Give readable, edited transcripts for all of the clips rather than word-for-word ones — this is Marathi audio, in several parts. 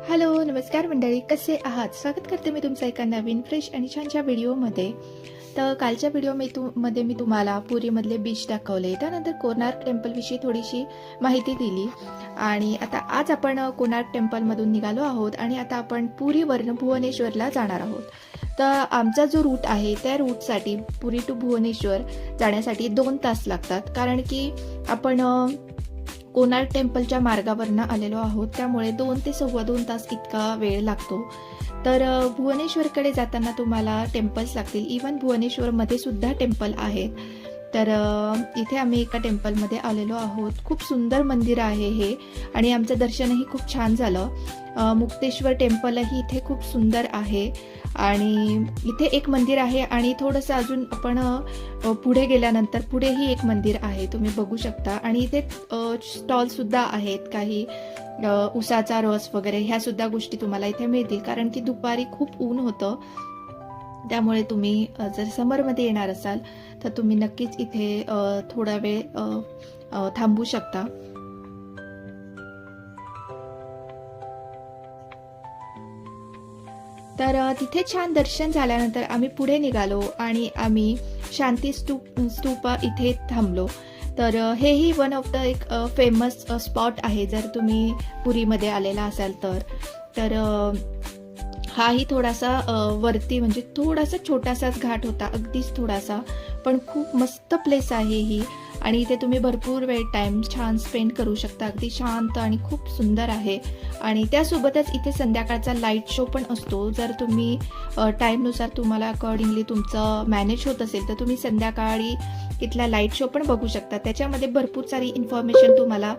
हॅलो, नमस्कार मंडळी, कसे आहात? स्वागत करते मी तुमचं एका नवीन फ्रेश आणि छानच्या व्हिडिओमध्ये. तर कालच्या व्हिडिओमध्ये मी तुम्हाला पुरीमधले बीच दाखवले, त्यानंतर कोणार्क टेम्पलविषयी थोडीशी माहिती दिली आणि आता आज आपण कोणार्क टेम्पलमधून निघालो आहोत आणि आता आपण पुरीवरून भुवनेश्वरला जाणार आहोत. तर आमचा जो रूट आहे त्या रूटसाठी पुरी टू भुवनेश्वर जाण्यासाठी 2 तास लागतात, कारण की आपण कोणार्क टेम्पलच्या मार्गावरनं आलेलो आहोत, त्यामुळे 2 ते सव्वा 2 तास इतका वेळ लागतो. तर भुवनेश्वरकडे जाताना तुम्हाला टेम्पल्स लागतील. इवन भुवनेश्वरमध्ये सुद्धा टेम्पल आहेत. तर इथे आम्ही एका टेम्पलमध्ये आलेलो आहोत. खूप सुंदर मंदिर आहे हे आणि आमचं दर्शनही खूप छान झालं. मुक्तेश्वर टेम्पलही इथे खूप सुंदर आहे आणि इथे एक मंदिर आहे आणि थोडंसं अजून आपण पुढे गेल्यानंतर पुढेही एक मंदिर आहे, तुम्ही बघू शकता. आणि इथे स्टॉलसुद्धा आहेत, काही उसाचा रस वगैरे ह्या सुद्धा गोष्टी तुम्हाला इथे मिळतील, कारण की दुपारी खूप ऊन होतं. त्यामुळे तुम्ही जर समरमध्ये येणार असाल तर तुम्ही नक्कीच इथे थोडा वेळ थांबू शकता. तर तिथे छान दर्शन झाल्यानंतर आम्ही पुढे निघालो आणि आम्ही शांती स्तूप इथे थांबलो. तर हेही वन ऑफ द एक फेमस स्पॉट आहे जर तुम्ही पुरीमध्ये आलेला असाल तर हाही थोडासा वरती, म्हणजे थोडासा छोटासाच घाट होता, अगदीच थोडासा, पण खूप मस्त प्लेस आहे ही. आणि इथे तुम्ही भरपूर वेळ टाईम छान स्पेंड करू शकता. अगदी शांत आणि खूप सुंदर आहे. आणि त्यासोबतच इथे संध्याकाळचा लाईट शो पण असतो. जर तुम्ही टाईमनुसार तुम्हाला अकॉर्डिंगली तुमचं मॅनेज होत असेल तर तुम्ही संध्याकाळी इथला लाईट शो पण बघू शकता. त्याच्यामध्ये भरपूर सारी इन्फॉर्मेशन तुम्हाला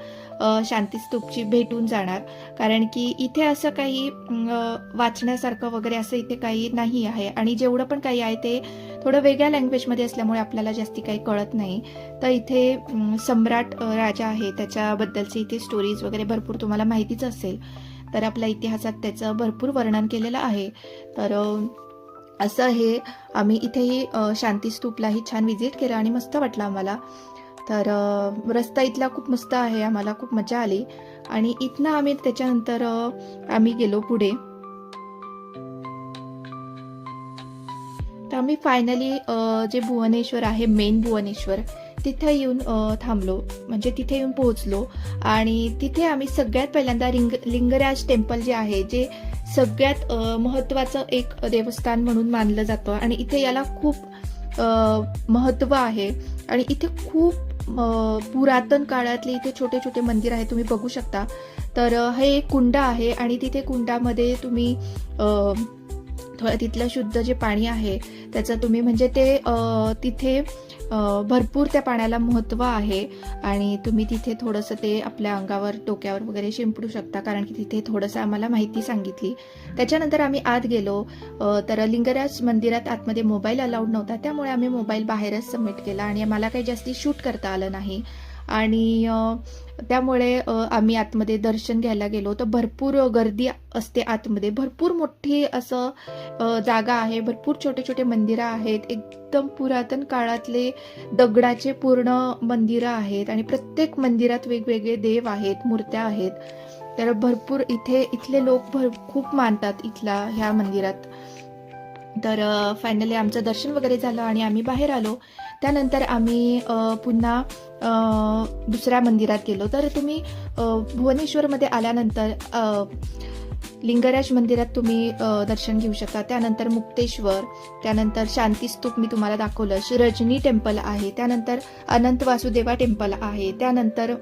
शांती स्तूपची भेटून जाणार, कारण की इथे असं काही वाचण्यासारखं वगैरे असं इथे काही नाही आहे. आणि जेवढं पण काही आहे ते थोडं वेगळ्या लँग्वेजमध्ये असल्यामुळे आपल्याला जास्ती काही कळत नाही. तर इथे सम्राट राजा आहे त्याच्याबद्दलचे इथे स्टोरीज वगैरे भरपूर तुम्हाला माहितीच असेल. तर आपल्या इतिहासात त्याचं भरपूर वर्णन केलेलं आहे. तर असं हे आम्ही इथेही शांती स्तूपलाही छान व्हिजिट केलं आणि मस्त वाटलं आम्हाला. तर रस्ता इथला खूप मस्त आहे, आम्हाला खूप मजा आली. आणि इथनं आम्ही त्याच्यानंतर आम्ही गेलो पुढे. तर आम्ही फायनली जे भुवनेश्वर आहे, मेन भुवनेश्वर, तिथे येऊन थांबलो, म्हणजे तिथे येऊन पोहोचलो. आणि तिथे आम्ही सगळ्यात पहिल्यांदा लिंगराज टेम्पल जे आहे, जे सगळ्यात महत्त्वाचं एक देवस्थान म्हणून मानलं जातं आणि इथे याला खूप महत्त्व आहे. आणि इथे खूप पुरातन काळातले इथे छोटे छोटे मंदिर आहे, तुम्ही बघू शकता. तर हे एक कुंड आहे आणि तिथे कुंडामध्ये तुम्ही तिथलं शुद्ध जे पाणी आहे त्याचं तुम्ही, म्हणजे ते तिथे भरपूर त्या पाण्याला महत्त्व आहे. आणि तुम्ही तिथे थोडंसं ते आपल्या अंगावर, डोक्यावर वगैरे शिंपडू शकता, कारण की तिथे थोडंसं आम्हाला माहिती सांगितली. त्याच्यानंतर आम्ही आत गेलो. तर लिंगराज मंदिरात आतमध्ये मोबाईल अलाउड नव्हता, त्यामुळे आम्ही मोबाईल बाहेरच सबमिट केला आणि मला काही जास्ती शूट करता आलं नाही. आणि त्यामुळे आम्ही दर्शन घ्यायला गेलो तर भरपूर गर्दी असते आतमध्ये. भरपूर मोठी असं जागा आहे, भरपूर छोटे छोटे मंदिरं आहेत, एकदम पुरातन काळातले दगडाचे पूर्ण मंदिरं आहेत आणि प्रत्येक मंदिरात वेगवेगळे देव आहेत, मूर्त्या आहेत. तर भरपूर इथले लोक खूप मानतात ह्या मंदिरात. तर फायनली आमचं दर्शन वगैरे झालं आणि आम्ही बाहेर आलो. त्यानंतर आम्ही पुन्हा दुसऱ्या मंदिरात गेलो. तर तुम्ही भुवनेश्वरमध्ये आल्यानंतर लिंगराज मंदिरात तुम्ही दर्शन घेऊ शकता. त्यानंतर मुक्तेश्वर, त्यानंतर शांती स्तूप मी तुम्हाला दाखवलं, रजनी टेम्पल आहे, त्यानंतर अनंत वासुदेवा टेम्पल आहे, त्यानंतर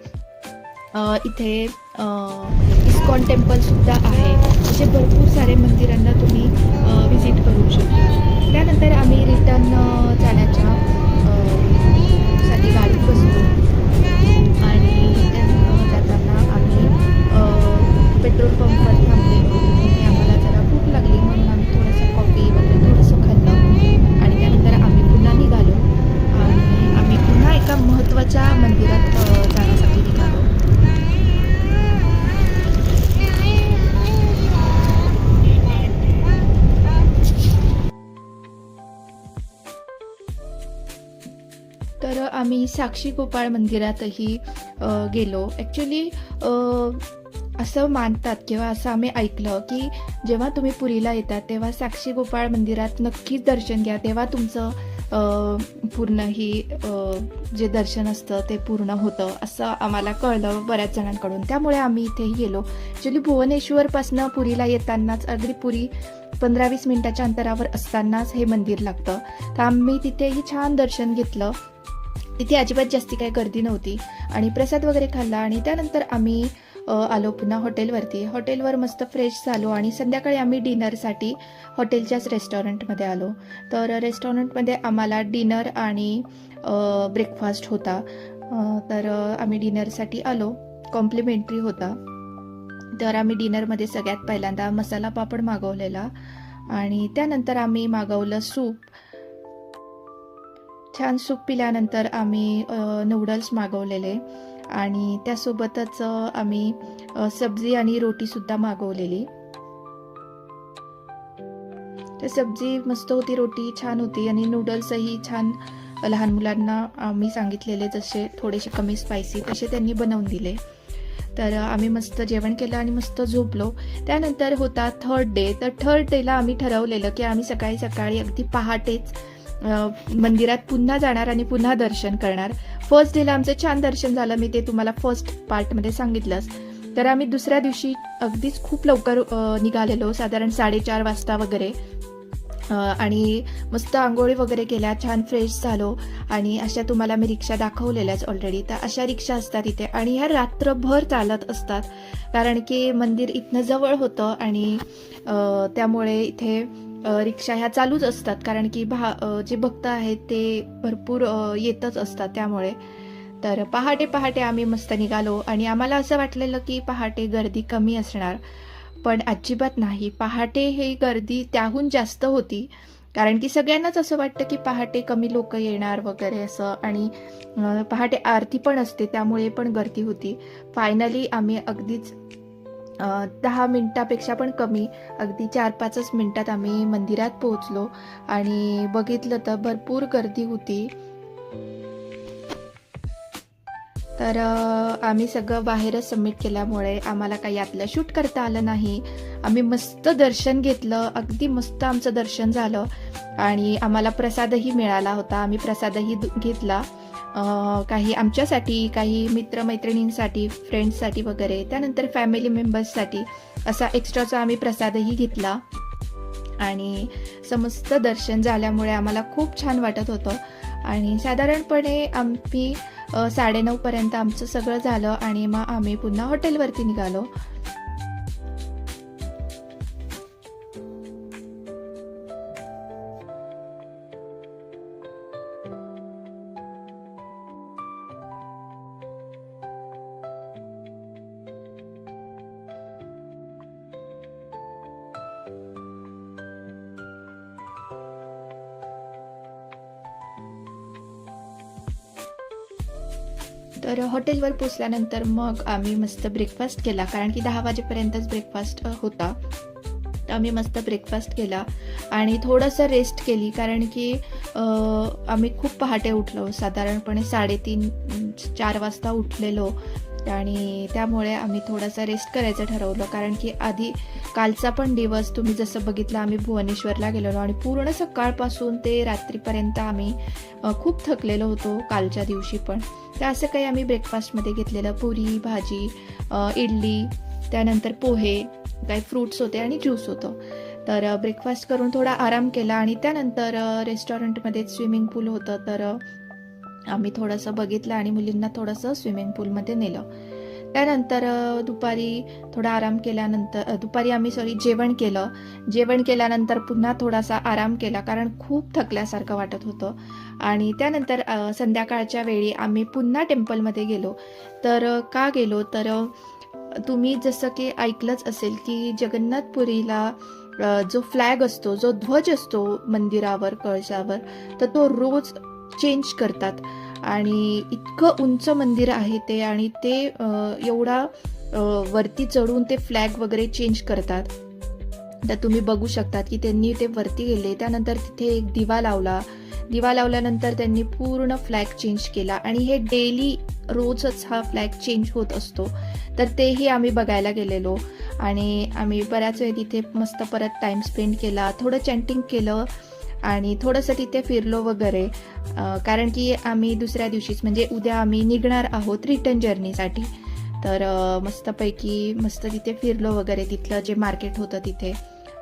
इथे इस्कॉन टेम्पल सुद्धा आहे. असे भरपूर सारे मंदिरांना तुम्ही व्हिजिट करू शकता. त्यानंतर आम्ही रिटर्न जाण्याच्या साठी गाडीत बसलो आणि जाताना आम्ही पेट्रोल पंपवर थांबलेलो. तिथे आम्हाला जरा भूक लागली म्हणून आम्ही थोडंसं कॉफी वगैरे थोडंसं खाल्लं आणि त्यानंतर आम्ही पुन्हा निघालो आणि आम्ही पुन्हा एका महत्त्वाच्या मंदिरात जाण्यासाठी निघालो. तर आम्ही साक्षी गोपाळ मंदिरातही गेलो. ॲक्च्युली असं मानतात किंवा असं आम्ही ऐकलं की जेव्हा तुम्ही पुरीला येतात तेव्हा साक्षी गोपाळ मंदिरात नक्कीच दर्शन घ्या, तेव्हा तुमचं पूर्ण ही जे दर्शन असतं ते पूर्ण होतं असं आम्हाला कळलं बऱ्याच जणांकडून. त्यामुळे आम्ही इथेही गेलो. ॲक्च्युली भुवनेश्वरपासनं पुरीला येतानाच अगदी पुरी 15-20 मिनिटाच्या अंतरावर असतानाच हे मंदिर लागतं. तर आम्ही तिथेही छान दर्शन घेतलं. तिथे अजिबात जास्ती काही गर्दी नव्हती आणि प्रसाद वगैरे खाल्ला आणि त्यानंतर आम्ही आलो पुन्हा हॉटेलवरती. हॉटेलवर मस्त फ्रेश झालो आणि संध्याकाळी आम्ही डिनरसाठी हॉटेलच्याच रेस्टॉरंटमध्ये आलो. तर रेस्टॉरंटमध्ये आम्हाला डिनर आणि ब्रेकफास्ट होता. तर आम्ही डिनरसाठी आलो, कॉम्प्लिमेंटरी होता. तर आम्ही डिनरमध्ये सगळ्यात पहिल्यांदा मसाला पापड मागवलेला आणि त्यानंतर आम्ही मागवलं सूप. छान सूप पिल्यानंतर आम्ही नूडल्स मागवलेले आणि त्यासोबतच आम्ही सब्जी आणि रोटीसुद्धा मागवलेली. तर सब्जी मस्त होती, रोटी छान होती आणि नूडल्सही छान. लहान मुलांना आम्ही सांगितलेले जसे थोडेसे कमी स्पायसी तसे त्यांनी बनवून दिले. तर आम्ही मस्त जेवण केलं आणि मस्त झोपलो. त्यानंतर होता थर्ड डे. तर थर्ड डेला आम्ही ठरवलेलं की आम्ही सकाळी सकाळी अगदी पहाटेच मंदिरात पुन्हा जाणार आणि पुन्हा दर्शन करणार. फर्स्ट डेला आमचं छान दर्शन झालं, मी ते तुम्हाला फर्स्ट पार्टमध्ये सांगितलंच. तर आम्ही दुसऱ्या दिवशी अगदीच खूप लवकर निघालेलो, साधारण 4:30 वाजता वगैरे, आणि मस्त आंघोळी वगैरे केल्या, छान फ्रेश झालो आणि अशा तुम्हाला मी रिक्षा दाखवलेल्याच ऑलरेडी. तर अशा रिक्षा असतात इथे आणि ह्या रात्रभर चालत असतात कारण की मंदिर इथनं जवळ होतं आणि त्यामुळे इथे रिक्षा ह्या चालूच असतात कारण की जे भक्त आहेत ते भरपूर येतच असतात त्यामुळे. तर पहाटे पहाटे आम्ही मस्त निघालो आणि आम्हाला असं वाटलेलं की पहाटे गर्दी कमी असणार, पण अजिबात नाही. पहाटे ही गर्दी त्याहून जास्त होती कारण की सगळ्यांनाच असं वाटतं की पहाटे कमी लोक येणार वगैरे असं, आणि पहाटे आरती पण असते त्यामुळे पण गर्दी होती. फायनली आम्ही अगदीच 10 मिनिटापेक्षा पण कमी, अगदी 4-5 मिनिटात आम्ही मंदिरात पोहोचलो आणि बघितलं तर भरपूर गर्दी होती. तर आम्ही सगळं बाहेरच सबमिट केल्यामुळे आम्हाला काही यातलं शूट करता आलं नाही. आम्ही मस्त दर्शन घेतलं, अगदी मस्त आमचं दर्शन झालं आणि आम्हाला प्रसादही मिळाला होता. आम्ही प्रसादही घेतला, काही आमच्यासाठी, काही मित्रमैत्रिणींसाठी, फ्रेंड्ससाठी वगैरे, त्यानंतर फॅमिली मेंबर्ससाठी असा एक्स्ट्राचा आम्ही प्रसादही घेतला आणि समस्त दर्शन झाल्यामुळे आम्हाला खूप छान वाटत होतं. आणि साधारणपणे आम्ही 9:30 पर्यंत आमचं सगळं झालं आणि मग आम्ही पुन्हा हॉटेलवरती निघालो. तर हॉटेलवर पोचल्यानंतर मग आम्ही मस्त ब्रेकफास्ट केला कारण की 10 वाजेपर्यंतच ब्रेकफास्ट होता. तर आम्ही मस्त ब्रेकफास्ट केला आणि थोडंसं रेस्ट केली कारण की आम्ही खूप पहाटे उठलो, साधारणपणे 3:30-4 वाजता उठलेलो आणि त्यामुळे आम्ही थोडासा रेस्ट करायचं ठरवलं कारण की आधी कालचा पण दिवस तुम्ही जसं बघितलं, आम्ही भुवनेश्वरला गेलेलो आणि पूर्ण सकाळपासून ते रात्रीपर्यंत आम्ही खूप थकलेलो होतो कालच्या दिवशी पण. तर असं काही आम्ही ब्रेकफास्टमध्ये घेतलेलं, पुरी भाजी, इडली, त्यानंतर पोहे, काही फ्रूट्स होते आणि ज्यूस होतं. तर ब्रेकफास्ट करून थोडा आराम केला आणि त्यानंतर रेस्टॉरंटमध्ये स्विमिंग पूल होतं, तर आम्ही थोडंसं बघितलं आणि मुलींना थोडंसं स्विमिंग पूलमध्ये नेलं. त्यानंतर दुपारी थोडा आराम केल्यानंतर दुपारी आम्ही जेवण केलं. जेवण केल्यानंतर पुन्हा थोडासा आराम केला कारण खूप थकल्यासारखं वाटत होतं आणि त्यानंतर संध्याकाळच्या वेळी आम्ही पुन्हा टेम्पलमध्ये गेलो. तर का गेलो, तर तुम्ही जसं की ऐकलंच असेल की जगन्नाथपुरीला जो फ्लॅग असतो, जो ध्वज असतो मंदिरावर, कळसावर, तर तो रोज चेंज करतात आणि इतकं उंच मंदिर आहे ते आणि ते एवढा वरती चढून ते फ्लॅग वगैरे चेंज करतात. तर तुम्ही बघू शकतात की त्यांनी ते वरती गेले, त्यानंतर तिथे एक दिवा लावल्यानंतर त्यांनी पूर्ण फ्लॅग चेंज केला आणि हे डेली रोजच हा फ्लॅग चेंज होत असतो. तर तेही आम्ही बघायला गेलेलो आणि आम्ही बऱ्याच वेळ तिथे मस्त परत टाईम स्पेंड केला, थोडं चॅन्टिंग केलं आणि थोडंसं तिथे फिरलो वगैरे, कारण की आम्ही दुसऱ्या दिवशीच म्हणजे उद्या आम्ही निघणार आहोत रिटर्न जर्नीसाठी. तर मस्त तिथे फिरलो वगैरे, तिथलं जे मार्केट होतं तिथे,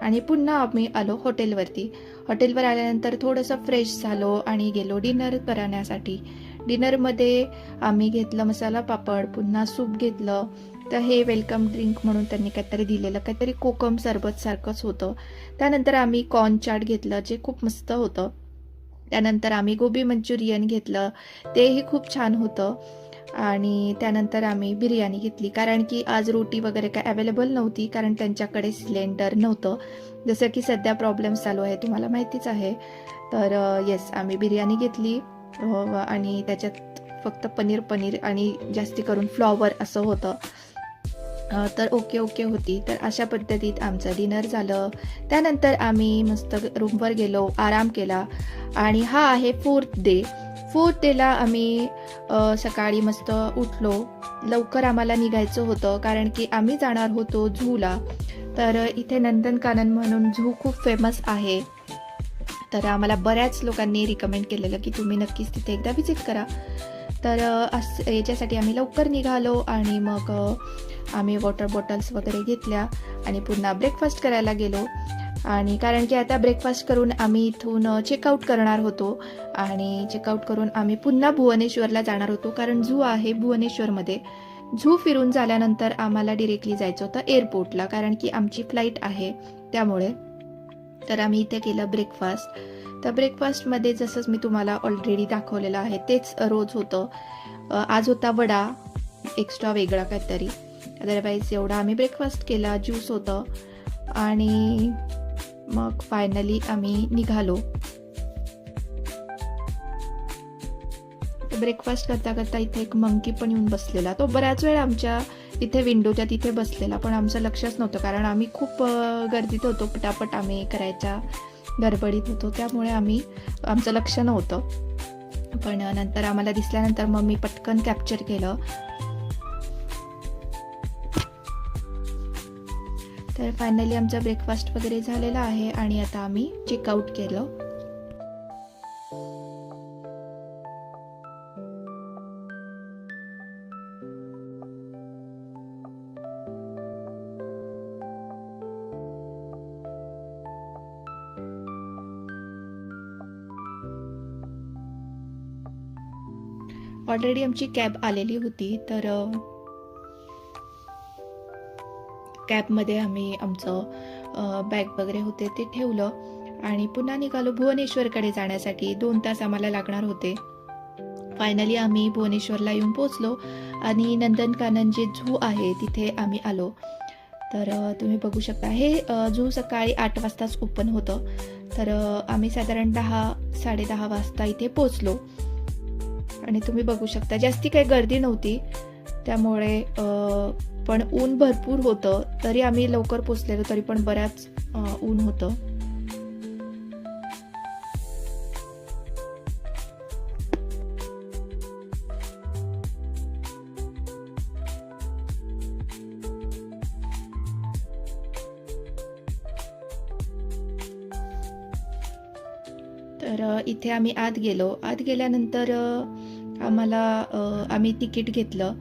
आणि पुन्हा आम्ही आलो हॉटेलवरती. हॉटेलवर आल्यानंतर थोडंसं फ्रेश झालो आणि गेलो डिनर करण्यासाठी. डिनरमध्ये आम्ही घेतलं मसाला पापड, पुन्हा सूप घेतलं. तर हे वेलकम ड्रिंक म्हणून त्यांनी काहीतरी दिलेलं, काहीतरी कोकम सरबत सारखंच होतं. त्यानंतर आम्ही कॉर्न चाट घेतलं, जे खूप मस्त होतं. त्यानंतर आम्ही गोबी मंचुरियन घेतलं, तेही खूप छान होतं. आणि त्यानंतर आम्ही बिर्याणी घेतली, कारण की आज रोटी वगैरे काय अवेलेबल नव्हती, कारण त्यांच्याकडे सिलेंडर नव्हतं. जसं की सध्या प्रॉब्लेम्स चालू आहे, तुम्हाला माहितीच आहे. तर येस, आम्ही बिर्याणी घेतली आणि त्याच्यात फक्त पनीर आणि जास्ती करून फ्लॉवर असं होतं. तर ओके होती. तर अशा पद्धतीत आमचं डिनर झालं. त्यानंतर आम्ही मस्त रूमवर गेलो, आराम केला आणि हा आहे 4th डे. 4th डेला आम्ही सकाळी मस्त उठलो. लवकर आम्हाला निघायचं होतं, कारण की आम्ही जाणार होतो झूला. तर इथे नंदनकानन म्हणून झू खूप फेमस आहे. तर आम्हाला बऱ्याच लोकांनी रिकमेंड केलेलं की तुम्ही नक्कीच तिथे एकदा व्हिजिट करा. तर याच्यासाठी आम्ही लवकर निघालो आणि मग आम्ही वॉटर बॉटल्स वगैरे घेतल्या आणि पुन्हा ब्रेकफास्ट करायला गेलो. आणि कारण की आता ब्रेकफास्ट करून आम्ही इथून चेकआउट करणार होतो आणि चेकआउट करून आम्ही पुन्हा भुवनेश्वरला जाणार होतो, कारण झू आहे भुवनेश्वरमध्ये. झू फिरून झाल्यानंतर आम्हाला डिरेक्टली जायचं होतं एअरपोर्टला, कारण की आमची फ्लाईट आहे त्यामुळे. तर आम्ही इथे केलं ब्रेकफास्ट. तर ब्रेकफास्टमध्ये जसंच मी तुम्हाला ऑलरेडी दाखवलेलं आहे तेच रोज होतं. आज होता वडा, एक्स्ट्रा वेगळा काहीतरी. अदरवाईज एवढा आम्ही ब्रेकफास्ट केला, ज्यूस होतं आणि मग फायनली आम्ही निघालो. ब्रेकफास्ट करता इथे एक मंकी पण येऊन बसलेला. तो बऱ्याच वेळ आमच्या इथे विंडोच्या तिथे बसलेला, पण आमचं लक्षच नव्हतं, कारण आम्ही खूप गर्दीत होतो. पटापट आम्ही करायच्या गडबडीत होतो, त्यामुळे आमचं लक्ष नव्हतं. पण नंतर आम्हाला दिसल्यानंतर मग मी पटकन कॅप्चर केलं. तर फायनली आमचा ब्रेकफास्ट वगैरे झालेला आहे आणि आता आम्ही चेकआउट केलं. ऑलरेडी आमची कॅब आलेली होती, तर कॅबमध्ये आम्ही आमचं बॅग वगैरे होते ते ठेवलं आणि पुन्हा निघालो भुवनेश्वरकडे जाण्यासाठी. 2 तास आम्हाला लागणार होते. फायनली आम्ही भुवनेश्वरला येऊन पोहोचलो आणि नंदनकानन जे झू आहे तिथे आम्ही आलो. तर तुम्ही बघू शकता, हे झू सकाळी 8 वाजताच ओपन होतं. तर आम्ही साधारण 10-10:30 वाजता इथे पोहोचलो आणि तुम्ही बघू शकता जास्ती काही गर्दी नव्हती, त्यामुळे पण ऊन भरपूर होतं. तरी आम्ही लवकर पोचलेलो, तरी पण बऱ्याच ऊन होतं. तर इथे आम्ही आत गेलो. आत गेल्यानंतर आम्ही तिकीट घेतलं.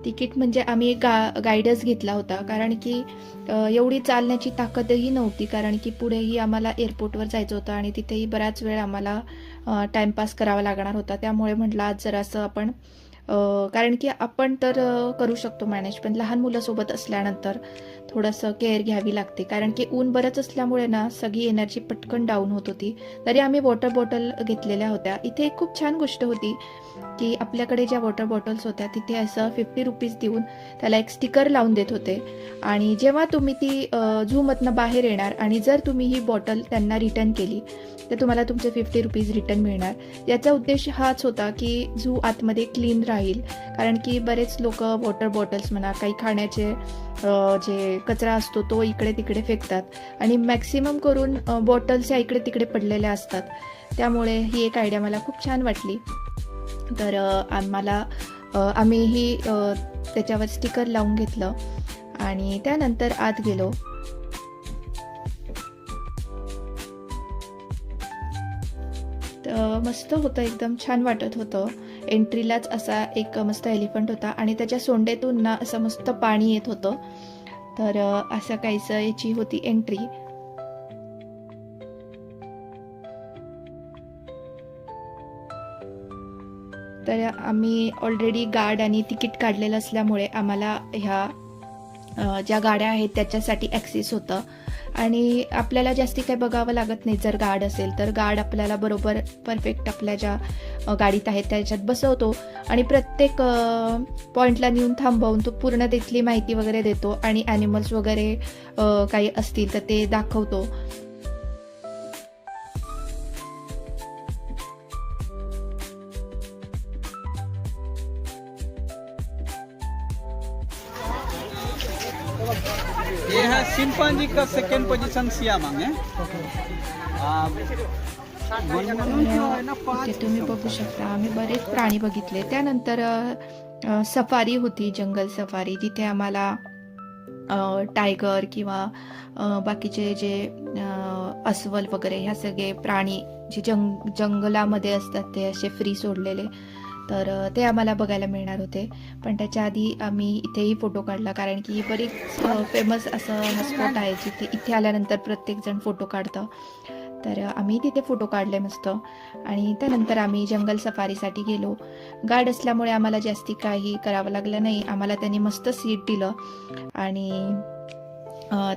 तिकीट म्हणजे आम्ही गाईडच घेतला होता, कारण की एवढी चालण्याची ताकदही नव्हती, कारण की पुढेही आम्हाला एअरपोर्टवर जायचं होतं आणि तिथेही बराच वेळ आम्हाला टाईमपास करावा लागणार होता. त्यामुळे म्हटलं आज जरासं आपण कारण की आपण तर करू शकतो मॅनेज, पण लहान मुलासोबत असल्यानंतर थोडंसं केअर घ्यावी लागते, कारण की ऊन बरंच असल्यामुळे ना सगळी एनर्जी पटकन डाऊन होत होती. तरी आम्ही वॉटर बॉटल घेतलेल्या होत्या. इथे एक खूप छान गोष्ट होती की आपल्याकडे ज्या वॉटर बॉटल्स होत्या तिथे असं 50 रुपीज देऊन त्याला एक स्टिकर लावून देत होते आणि जेव्हा तुम्ही ती झूमधनं बाहेर येणार आणि जर तुम्ही ही बॉटल त्यांना रिटर्न केली तर तुम्हाला तुमचे 50 रुपीज रिटर्न मिळणार. याचा उद्देश हाच होता की झू आतमध्ये क्लीन राहील, कारण की बरेच लोक वॉटर बॉटल्स म्हणा, काही खाण्याचे जे कचरा असतो तो इकडे तिकडे फेकतात आणि मॅक्सिमम करून बॉटल्स या इकडे तिकडे पडलेल्या असतात. त्यामुळे ही एक आयडिया मला खूप छान वाटली. तर आम्हाला आम्हीही त्याच्यावर स्टिकर लावून घेतलं आणि त्यानंतर आत गेलो. मस्त होतं, एकदम छान वाटत होतं. एंट्रीलाच असा एक मस्त एलिफंट होता आणि त्याच्या सोंडेतून ना असं मस्त पाणी येत होतं. तर असं काहीसं याची होती एंट्री. तर आम्ही ऑलरेडी गार्ड आणि तिकीट काढलेलं असल्यामुळे आम्हाला ह्या ज्या गाड्या आहेत त्याच्यासाठी ॲक्सेस होतं आणि आपल्याला जास्ती काही बघावं लागत नाही. जर गार्ड असेल तर गार्ड आपल्याला बरोबर परफेक्ट आपल्या ज्या गाडीत आहेत त्याच्यात बसवतो आणि प्रत्येक पॉईंटला नेऊन थांबवून तो पूर्ण तिथली माहिती वगैरे देतो आणि ॲनिमल्स वगैरे काही असतील तर ते दाखवतो. ये है चिंपांजी का सेकंड पोजीशन सियामांग है. इथे तुम्ही बघू शकता आम्ही बरेच प्राणी बघितले. त्यानंतर सफारी होती, जंगल सफारी, जिथे आम्हाला टायगर किंवा बाकीचे जे अस्वल वगैरे ह्या सगळे प्राणी जे जंगलामध्ये असतात ते असे फ्री सोडलेले, तर ते आम्हाला बघायला मिळणार होते. पण त्याच्या आधी आम्ही इथेही फोटो काढला, कारण की बरीच फेमस असं हा स्पॉट आहे जिथे इथे आल्यानंतर प्रत्येकजण फोटो काढतं. तर आम्ही तिथे फोटो काढले मस्त आणि त्यानंतर आम्ही जंगल सफारीसाठी गेलो. गार्ड असल्यामुळे आम्हाला जास्ती काही करावं लागलं नाही. आम्हाला त्यांनी मस्त सीट दिलं आणि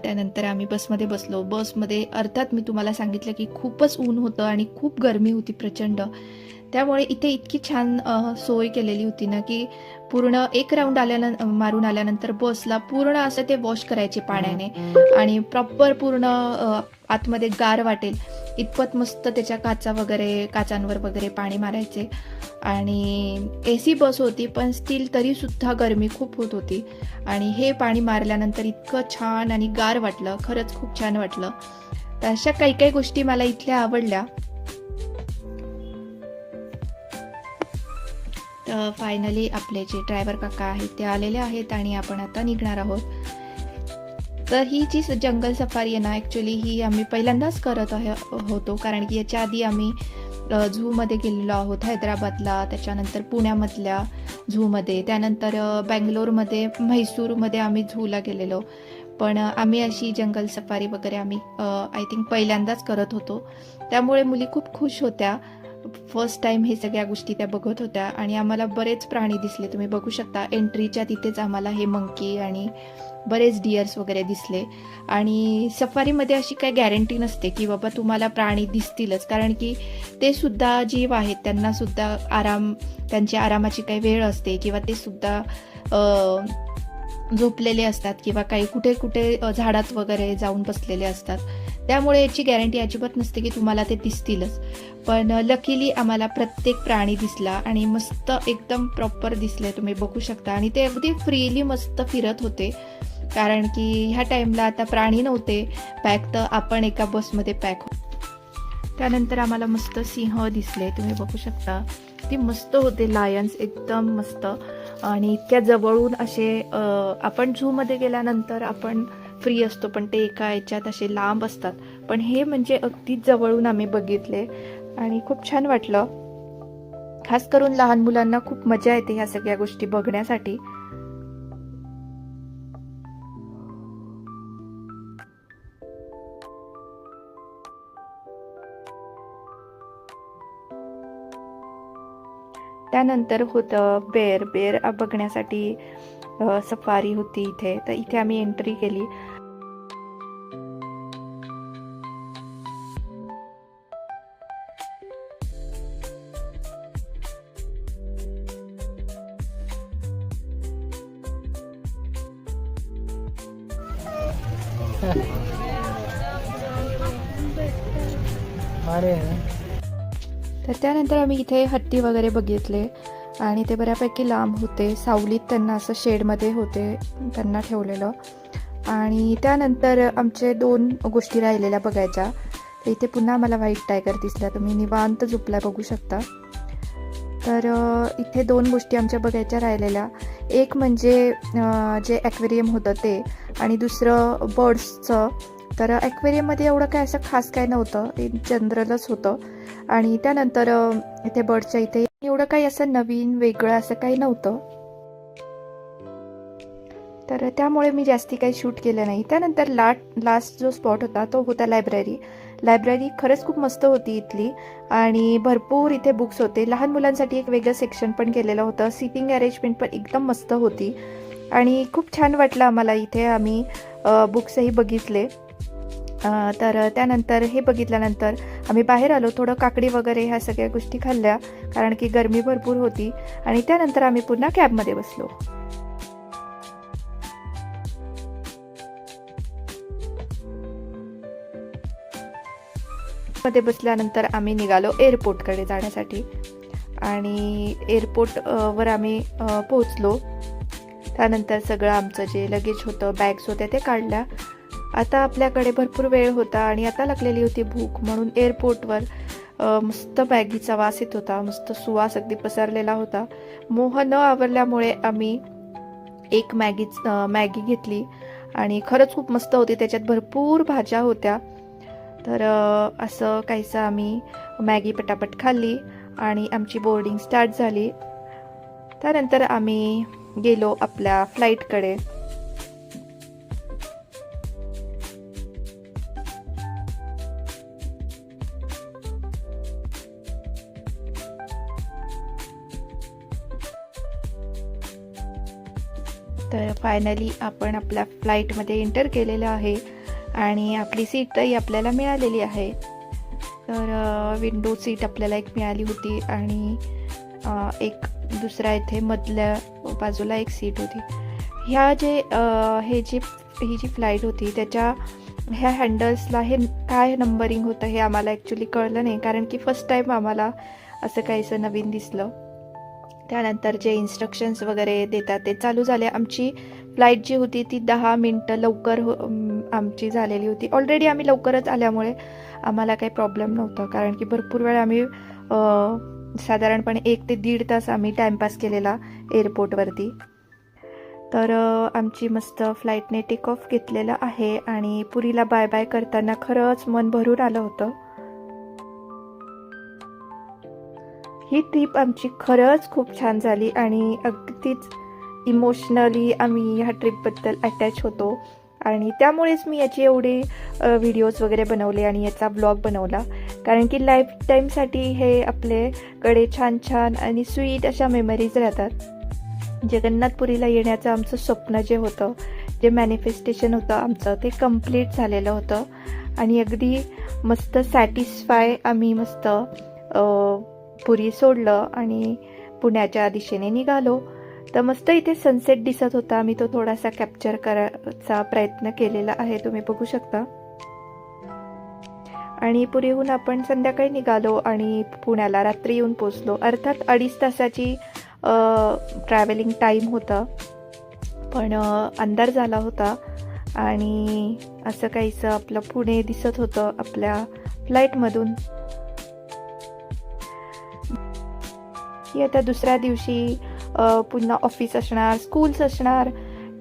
त्यानंतर आम्ही बसमध्ये बसलो. बसमध्ये अर्थात मी तुम्हाला सांगितलं की खूपच ऊन होतं आणि खूप गरमी होती प्रचंड. त्यामुळे इथे इतकी छान सोय केलेली होती ना की पूर्ण एक राऊंड मारून आल्यानंतर बसला पूर्ण असं ते वॉश करायचे पाण्याने आणि प्रॉपर पूर्ण आतमध्ये गार वाटेल इतपत मस्त त्याच्या काचांवर वगैरे पाणी मारायचे. आणि AC बस होती पण स्टील तरी सुद्धा गरमी खूप होत होती आणि हे पाणी मारल्यानंतर इतकं छान आणि गार वाटलं, खरंच खूप छान वाटलं. तर अशा काही गोष्टी मला इथल्या आवडल्या. तर फायनली आपले जे ड्रायव्हर काका आहेत ते आलेले आहेत आणि आपण आता निघणार आहोत. तर ही जी जंगल सफारी आहे ना, ॲक्च्युली ही आम्ही पहिल्यांदाच करत होतो, कारण की याच्या आधी आम्ही झूमध्ये गेलेलो आहोत, हैदराबादला, त्याच्यानंतर पुण्यामधल्या झूमध्ये, त्यानंतर बँगलोरमध्ये, म्हैसूरमध्ये आम्ही झूला गेलेलो. पण आम्ही अशी जंगल सफारी वगैरे आम्ही आय थिंक पहिल्यांदाच करत होतो. त्यामुळे मुली खूप खुश होत्या. फर्स्ट टाइम हे सगळ्या गोष्टी त्या बघत होत्या आणि आम्हाला बरेच प्राणी दिसले. तुम्ही बघू शकता एंट्रीच्या तिथेच आम्हाला हे मंकी आणि बरेच डिअर्स वगैरे दिसले. आणि सफारीमध्ये अशी काही गॅरंटी नसते की बाबा तुम्हाला प्राणी दिसतीलच, कारण की ते सुद्धा जीव आहेत, त्यांना सुद्धा त्यांची आरामाची काही वेळ असते किंवा ते सुद्धा झोपलेले असतात किंवा काही कुठे झाडात वगैरे जाऊन बसलेले असतात. त्यामुळे याची गॅरंटी अजिबात नसते की तुम्हाला ते दिसतीलच. पण लकीली आम्हाला प्रत्येक प्राणी दिसला आणि मस्त एकदम प्रॉपर दिसले, तुम्ही बघू शकता. आणि ते अगदी फ्रीली मस्त फिरत होते, कारण की ह्या टाईमला आता प्राणी नव्हते पॅक, तर आपण एका बसमध्ये पॅक होतो. त्यानंतर आम्हाला मस्त सिंह दिसले, तुम्ही बघू शकता. ती मस्त होते, लायन्स एकदम मस्त आणि इतक्या जवळून असे. आपण झूमध्ये गेल्यानंतर आपण फ्री असतो पण ते एका याच्यात असे लांब असतात, पण हे म्हणजे अगदी जवळून आम्ही बघितले आणि खूप छान वाटलं. खास करून लहान मुलांना खूप मजा येते ह्या सगळ्या गोष्टी बघण्यासाठी. त्यानंतर होतं बेर बघण्यासाठी सफारी होती इथे. तर इथे आम्ही एंट्री केली. तर त्यानंतर आम्ही इथे हत्ती वगैरे बघितले आणि ते बऱ्यापैकी लांब होते, सावलीत त्यांना असं शेडमध्ये होते त्यांना ठेवलेलं. आणि त्यानंतर आमचे 2 गोष्टी राहिलेल्या बघायच्या. तर इथे पुन्हा मला व्हाईट टायगर दिसला, तुम्ही निवांत झोपला बघू शकता. तर इथे 2 गोष्टी आमच्या बघायच्या राहिलेल्या. एक म्हणजे जे ॲक्वेरियम होतं ते, आणि दुसरं बर्ड्सचं. तर ॲक्वेरियममध्ये एवढं काय असं खास काय नव्हतं, इन जनरलच होतं. आणि त्यानंतर इथे बर्ड्सच्या इथे एवढं काही असं नवीन वेगळं असं काही नव्हतं. तर त्यामुळे मी जास्ती काही शूट केलं नाही. त्यानंतर लास्ट जो स्पॉट होता तो होता लायब्ररी. लायब्ररी खरंच खूप मस्त होती इथली, आणि भरपूर इथे बुक्स होते. लहान मुलांसाठी एक वेगळं सेक्शन पण केलेलं होतं. सिटिंग अरेंजमेंट पण एकदम मस्त होती, आणि खूप छान वाटलं आम्हाला इथे. आम्ही बुक्सही बघितले. तर त्यानंतर हे बघितल्यानंतर आम्ही बाहेर आलो. थोडं काकडी वगैरे ह्या सगळ्या गोष्टी खाल्ल्या, कारण की गरमी भरपूर होती. आणि त्यानंतर आम्ही पुन्हा कॅबमध्ये बसलो. मध्ये बसल्यानंतर आम्ही निघालो एअरपोर्टकडे जाण्यासाठी, आणि एअरपोर्ट वर आम्ही पोहोचलो. त्यानंतर सगळं आमचं जे लगेज होतं, बॅग्स होत्या, ते काढल्या. आता आपल्याकडे भरपूर वेळ होता आणि आता लागलेली होती भूक, म्हणून एअरपोर्टवर मस्त मॅगीचा वास येत होता. मस्त सुवास अगदी पसरलेला होता. मोह न आवरल्यामुळे आम्ही एक मॅगी घेतली, आणि खरंच खूप मस्त होती. त्याच्यात भरपूर भाज्या होत्या. तर असं काहीसं आम्ही मॅगी पटापट खाल्ली, आणि आमची बोर्डिंग स्टार्ट झाली. त्यानंतर आम्ही गेलो आपल्या फ्लाईटकडे. तर फायनली आपण आपल्या फ्लाईटमध्ये एंटर केलेलं आहे, आणि आपली सीटही आपल्याला मिळालेली आहे. तर विंडो सीट आपल्याला एक मिळाली होती, आणि एक दुसरा इथे मधल्या बाजूला एक सीट होती. ही जी फ्लाईट होती त्याच्या ह्या हँडल्सला हे काय नंबरिंग होतं हे आम्हाला ॲक्च्युली कळलं नाही, कारण की फर्स्ट टाईम आम्हाला असं काहीसं नवीन दिसलं. त्यानंतर जे इन्स्ट्रक्शन्स वगैरे देतात ते चालू झाले. आमची फ्लाईट जी होती ती 10 मिनटं लवकर आमची झालेली होती. ऑलरेडी आम्ही लवकरच आल्यामुळे आम्हाला काही प्रॉब्लेम नव्हता, कारण की भरपूर वेळ आम्ही साधारणपणे 1 ते 1.5 तास आम्ही टाईमपास केलेला एअरपोर्टवरती. तर आमची मस्त फ्लाईटने टेक ऑफ घेतलेलं आहे, आणि पुरीला बाय बाय करताना खरंच मन भरून आलं होतं. ही ट्रिप आमची खरंच खूप छान झाली, आणि अगदीच इमोशनली आम्ही ह्या ट्रिपबद्दल अटॅच होतो, आणि त्यामुळेच मी याचे एवढे व्हिडिओज वगैरे बनवले आणि याचा ब्लॉग बनवला, कारण की लाईफ टाईमसाठी हे आपल्याकडे छान छान आणि स्वीट अशा मेमरीज राहतात. जगन्नाथपुरीला येण्याचं आमचं स्वप्न जे होतं, जे मॅनिफेस्टेशन होतं आमचं, ते कम्प्लीट झालेलं होतं, आणि अगदी मस्त सॅटिस्फाय आम्ही मस्त पुरी सोडलं आणि पुण्याच्या दिशेने निघालो. तर मस्त इथे सनसेट दिसत होता. मी तो थोडासा कॅप्चर करायचा प्रयत्न केलेला आहे, तुम्ही बघू शकता. आणि पुरीहून आपण संध्याकाळी निघालो आणि पुण्याला रात्री येऊन पोचलो. अर्थात 2.5 तासाची ट्रॅव्हलिंग टाईम होता, पण अंधार झाला होता, आणि असं काहीसं आपलं पुणे दिसत होतं आपल्या फ्लाईटमधून. आता दुसऱ्या दिवशी पुन्हा ऑफिस असणार, स्कूल्स असणार,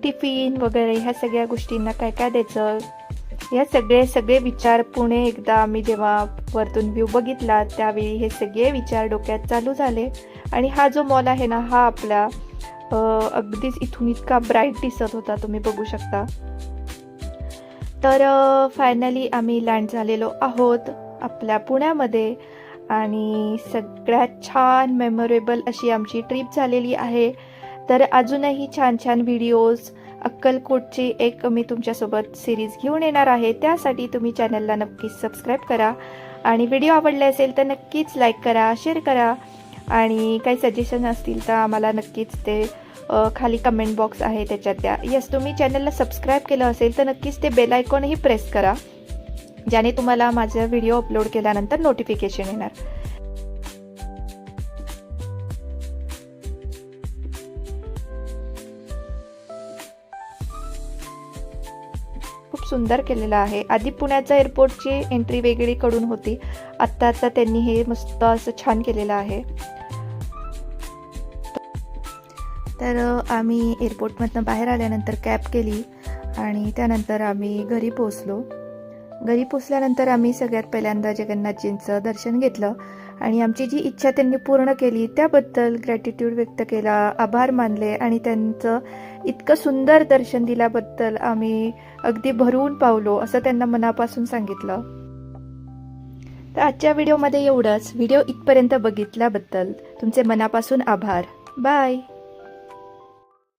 टिफिन वगैरे ह्या सगळ्या गोष्टींना काय काय द्यायचं, या सगळे विचार पुणे एकदा आम्ही जेव्हा वरतून व्ह्यू बघितला त्यावेळी हे सगळे विचार डोक्यात चालू झाले. आणि हा जो मॉल आहे ना, हा आपल्या अगदीच इथून इतका ब्राईट दिसत होता, तुम्ही बघू शकता. तर फायनली आम्ही लँड झालेलो आहोत आपल्या पुण्यामध्ये, आणि सगळ्यात छान मेमोरेबल अशी आमची ट्रिप झालेली आहे. तर अजूनही छान छान व्हिडिओज अक्कलकोटची एक मी तुमच्यासोबत सिरीज घेऊन येणार आहे. त्यासाठी तुम्ही चॅनलला नक्कीच सबस्क्राईब करा, आणि व्हिडिओ आवडले असेल तर नक्कीच लाईक करा, शेअर करा, आणि काही सजेशन असतील तर आम्हाला नक्कीच ते खाली कमेंट बॉक्स आहे त्याच्यात द्या. यस, तुम्ही चॅनलला सबस्क्राईब केलं असेल तर नक्कीच ते बेल आयकॉनही प्रेस करा, ज्याने तुम्हाला माझा व्हिडिओ अपलोड केल्यानंतर नोटिफिकेशन येणार. खूप सुंदर केलेलं आहे. आधी पुण्याच्या एअरपोर्टची एंट्री वेगळीकडून होती, आत्ता त्यांनी हे मस्त असं छान केलेलं आहे. तर आम्ही एअरपोर्टमधनं बाहेर आल्यानंतर कॅब केली आणि त्यानंतर आम्ही घरी पोचलो. घरी पोचल्यानंतर आम्ही सगळ्यात पहिल्यांदा जगन्नाथजींचं दर्शन घेतलं आणि आमची जी इच्छा त्यांनी पूर्ण केली त्याबद्दल ग्रॅटिट्यूड व्यक्त केला, आभार मानले आणि त्यांचं इतकं सुंदर दर्शन दिल्याबद्दल आम्ही अगदी भरून पावलो असं त्यांना मनापासून सांगितलं. तर आजच्या व्हिडिओमध्ये एवढंच. व्हिडिओ इथपर्यंत बघितल्याबद्दल तुमचे मनापासून आभार. बाय.